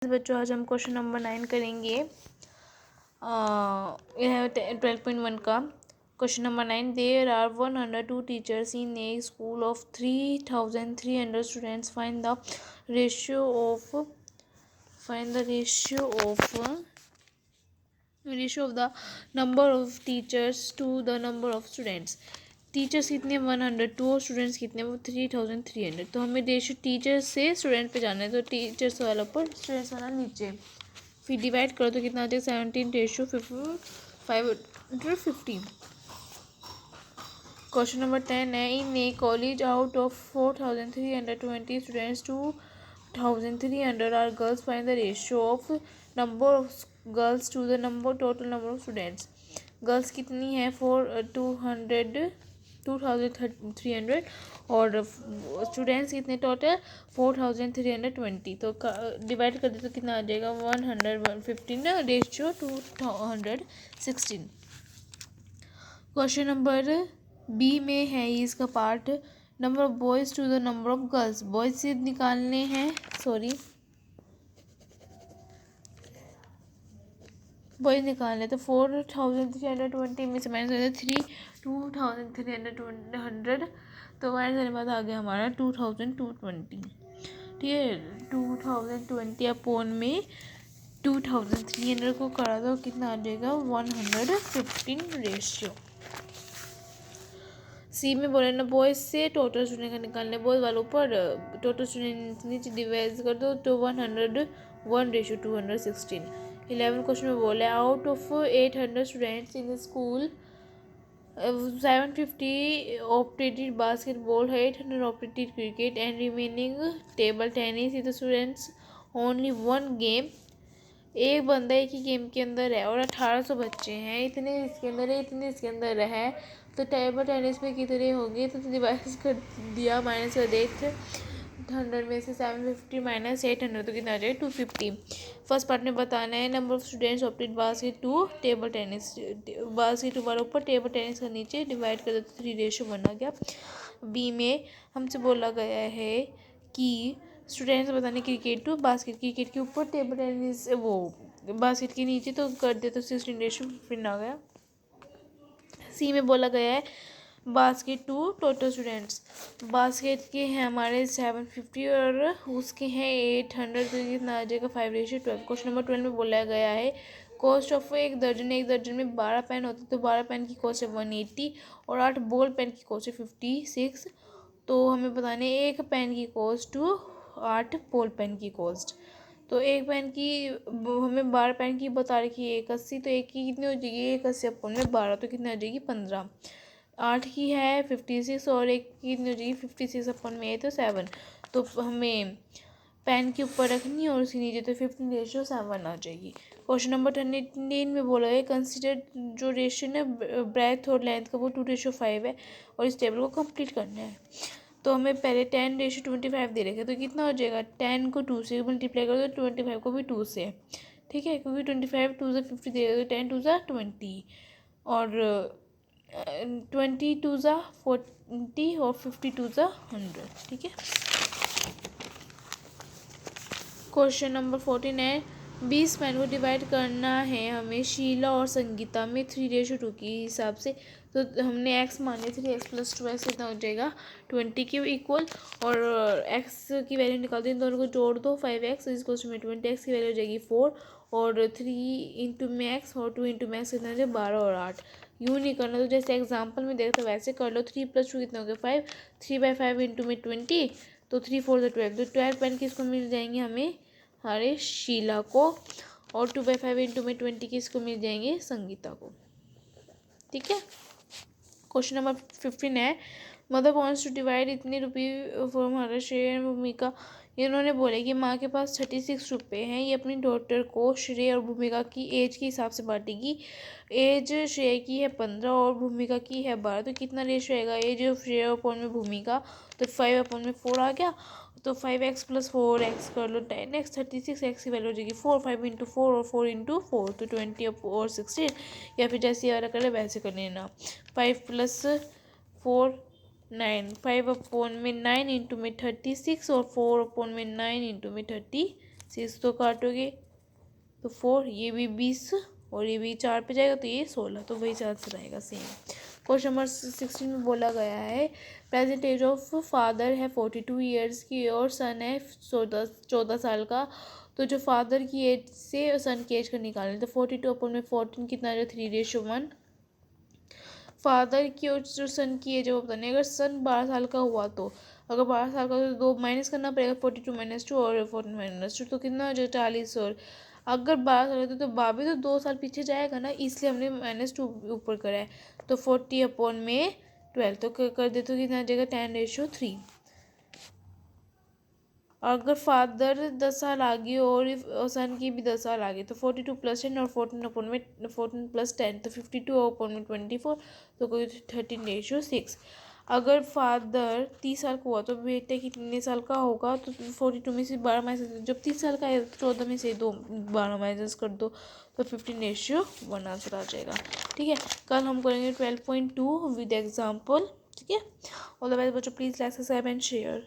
बच्चों आज हम क्वेश्चन नंबर 9 करेंगे। यह है 12.1 का question number 9। There are 102 teachers in a school of 3,300 students. Find the ratio of the number of teachers to the number of students. Teachers कितने 102 और स्टूडेंट्स कितने वो 3,300। तो हमें रेशियो टीचर्स से स्टूडेंट पे जाना है, तो टीचर्स वाला ऊपर स्टूडेंट्स वाला नीचे, फिर डिवाइड करो तो कितना आ जाएगा 17/550। क्वेश्चन नंबर 10 है। In a college out of 4,320 students 2,300 are girls. Find the ratio of number of girls to the number total number of students. Girls कितनी है 2,300 और स्टूडेंट्स कितने टोटल 4,320। तो डिवाइड कर दे तो कितना आ जाएगा 115 रेशियो 216। क्वेश्चन नंबर बी में है ये इसका part. Number of boys to the number of girls. Boys से निकालने हैं, बॉयज़ निकालने तो 4,320 में से माइनस हो जाए 2,300, तो माइनस करने के बाद आ गया हमारा 2,220। ठीक है, 2,020 अपॉन में 2,300 को करा दो कितना आ जाएगा 115 रेशियो। सी में बोले ना बॉयज से टोटल स्टूडेंट का निकालने, बॉयज वालों पर टोटल स्टूडेंट नीचे डिवाइड कर दो तो 101 रेशियो 216। 11 क्वेश्चन में बोले out of 800 students in the school 750 opted basketball, 800 opted cricket and remaining table tennis is the students only one game। एक बंदा एक ही गेम के अंदर है और 1800 बच्चे हैं, इतने इसके अंदर है इतने इसके अंदर है, तो टेबल टेनिस में कितने होंगे तो डिवाइड कर दिया, माइनस कर दे 100 में से 750 माइनस 800 तो कितना आ जाएगा 250। फर्स्ट पार्ट में बताना है number of students opted basket to table tennis, basket वाला ऊपर टेबल टेनिस का नीचे, डिवाइड कर दो तो 3 रेशियो बना गया। बी में हमसे बोला गया है कि स्टूडेंट्स बताने क्रिकेट टू बास्केट, क्रिकेट के ऊपर टेबल टेनिस वो बास्केट के नीचे, तो कर दे तो 16 रेशियो 15 आ गया। सी में बोला गया है basket to total students. Basket के हैं हमारे 750 और उसके हैं 800, तो कितना आ जाएगा 5/12। क्वेश्चन नंबर 12 में बोला गया है कॉस्ट ऑफ एक दर्जन में 12 पेन होते तो 12 पेन की कॉस्ट है 180 और 8 बॉल पेन की कॉस्ट है 56। तो हमें बताने एक पेन की कॉस्ट टू 8 बॉल पेन की कॉस्ट। तो एक पेन की हमें 12 पेन की बता रखी है 81, तो एक की कितनी हो जाएगी 81 अपन में 12, तो कितनी हो जाएगी 15। 8 की है 56 और एक की कितनी हो जाएगी 56 अपन में है तो 7। तो हमें पेन के ऊपर रखनी है और उसके नीचे तो 15 रेशियो 7 आ जाएगी। क्वेश्चन नंबर 13 में बोला है कंसिडर जो रेशियो है ब्रेथ और लेंथ का वो 2/5 है और इस टेबल को कंप्लीट करना है। तो हमें पहले 10/25 दे रखे, तो कितना हो जाएगा 10 को 2 से मल्टीप्लाई कर दो 25 को भी 2 से, ठीक है, क्योंकि 25 2 से 50 दे तो 10 2 20 और 20 2 40 और 50 2 100, ठीक है। क्वेश्चन नंबर 14 है 20 पेन को डिवाइड करना है हमें शीला और संगीता में 3/2 के हिसाब से। तो हमने x माने 3x+2x कितना हो जाएगा 20 के इक्वल, और x की वैल्यू निकाल दो, इन दोनों को जोड़ दो 5x में 20x की वैल्यू हो जाएगी 4 और 3 इंटू में x और 2 इंटू में x कितना हो जाएगा 12 और 8। यूँ नहीं करना, तो जैसे एग्जाम्पल में देखो तो वैसे कर लो। 3+2 कितना हो गया 5, 3/5 इंटू में 20, तो 3 4 12, तो 12 पेन किसको मिल जाएंगे हमें हमारे शीला को, और 2/5 इंटू में 20 किसको मिल जाएंगे संगीता को, ठीक है। क्वेश्चन नंबर 15 है मदर वॉन्ट्स टू डिवाइड इतने रुपये फॉर हमारा श्रेय भूमिका। इन्होंने बोले कि माँ के पास 36 रुपये हैं, ये अपनी डॉटर को श्रेय और भूमिका की एज के हिसाब से बांटेगी। एज श्रेय की है 15 और भूमिका की है 12, तो कितना रेशियो आएगा एज ऑफ श्रेय अपॉन में भूमिका, तो 5 अपॉन में 4 आ गया, तो 5x + 4x कर लो 10x, 36x की वैल्यू हो जाएगी 4, 5 इंटू 4 और 4 इंटू 4 तो 20 और 16, या फिर जैसे यार कर ले वैसे कर लेना। 5 + 4 9, 5 अपॉन में 9 इंटू में 36 और 4 अपॉन में 9 इंटू में 36। 6 तो काटोगे तो 4, ये भी 20 और ये भी 4 पे जाएगा तो ये 16, तो वही आंसर आएगा सेम। क्वेश्चन नंबर 16 में बोला गया है प्रेजेंट एज ऑफ फादर है 42 ईयर्स की और सन है 14 साल का, तो जो फादर की एज से सन की एज का निकालें तो 42 अपन में 14 कितना है 3:1। फादर की और जो सन की एज है वो बताने, अगर सन 12 साल का हुआ तो अगर 12 साल का तो 2 माइनस करना पड़ेगा, 42 -2 और 14 -2 तो कितना हो जाएगा 40। और अगर 12 साल होते तो बाबी तो 2 साल पीछे जाएगा ना, इसलिए हमने -2 ऊपर करा है। तो 40/12 तो कर दे तो कितना आ जाएगा 10:3। अगर फादर 10 साल आगे और सन की भी 10 साल आगे तो 42 + 10 और 14 + 10 तो 52/24 तो कोई 13:6। अगर फादर 30 साल का हुआ तो बेटे कितने साल का होगा, तो 42 में से 12 माइनस, जब 30 साल का है तो 14 में से 12 माइनस कर दो तो 15:1 आंसर आ जाएगा। ठीक है, कल हम करेंगे 12.2 विद एग्जाम्पल। ठीक है, ऑल द बेस्ट बच्चों, please like subscribe and share.